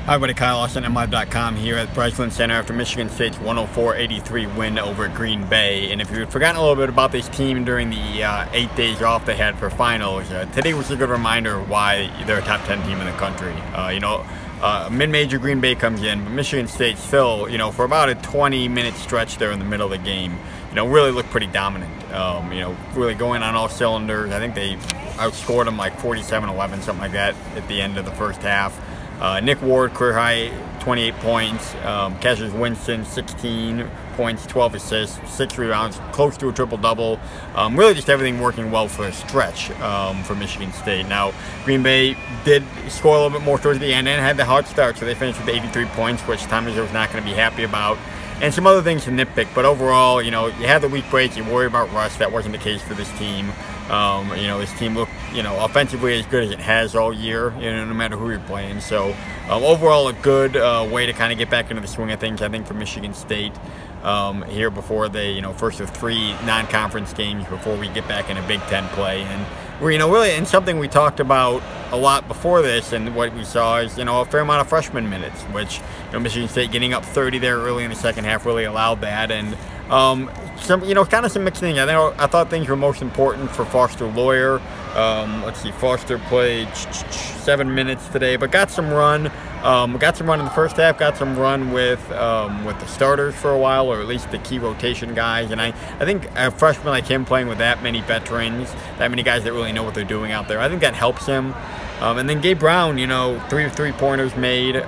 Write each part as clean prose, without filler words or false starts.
Hi everybody, Kyle Austin, MLive.com here at Breslin Center after Michigan State's 104-83 win over Green Bay. And if you've forgotten a little bit about this team during the 8 days off they had for finals, today was a good reminder of why they're a top 10 team in the country. Mid-major Green Bay comes in, but Michigan State still, for about a 20-minute stretch there in the middle of the game, really looked pretty dominant. Really going on all cylinders. I think they outscored them like 47-11, something like that at the end of the first half. Nick Ward, career high, 28 points. Cassius Winston, 16 points, 12 assists, 6 rebounds, close to a triple-double. Really just everything working well for a stretch for Michigan State. Now, Green Bay did score a little bit more towards the end and had the hot start, so they finished with 83 points, which Tom Izzo was not going to be happy about. And some other things to nitpick, but overall, you had the weak breaks, you worry about rust. That wasn't the case for this team. This team looked, offensively as good as it has all year, no matter who you're playing. So, overall, a good way to kind of get back into the swing of things, I think, for Michigan State here before they, first of 3 non-conference games before we get back into Big Ten play. And we're, really, and something we talked about a lot before this, and what we saw is, a fair amount of freshman minutes, which, Michigan State getting up 30 there early in the second half really allowed that. And some, kind of some mixed things. I thought things were most important for Foster Loyer. Let's see, Foster played 7 minutes today, but got some run. Got some run in the first half. Got some run with the starters for a while, or at least the key rotation guys. And I think a freshman like him playing with that many veterans, that many guys that really know what they're doing out there, I think that helps him. And then Gabe Brown, 3 3-pointers made.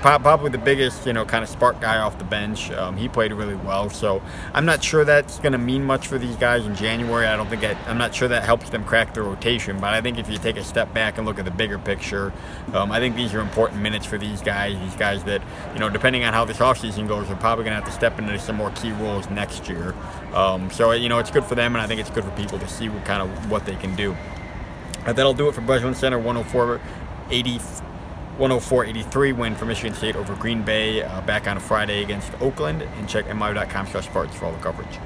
Probably the biggest, kind of spark guy off the bench. He played really well. So I'm not sure that's going to mean much for these guys in January. I'm not sure that helps them crack the rotation. But I think if you take a step back and look at the bigger picture, I think these are important minutes for these guys. These guys that, depending on how this offseason goes, are probably going to have to step into some more key roles next year. So it's good for them, and I think it's good for people to see what they can do. That'll do it for Breslin Center, 104-83 win for Michigan State over Green Bay, back on a Friday against Oakland. And check MLive.com/sports for all the coverage.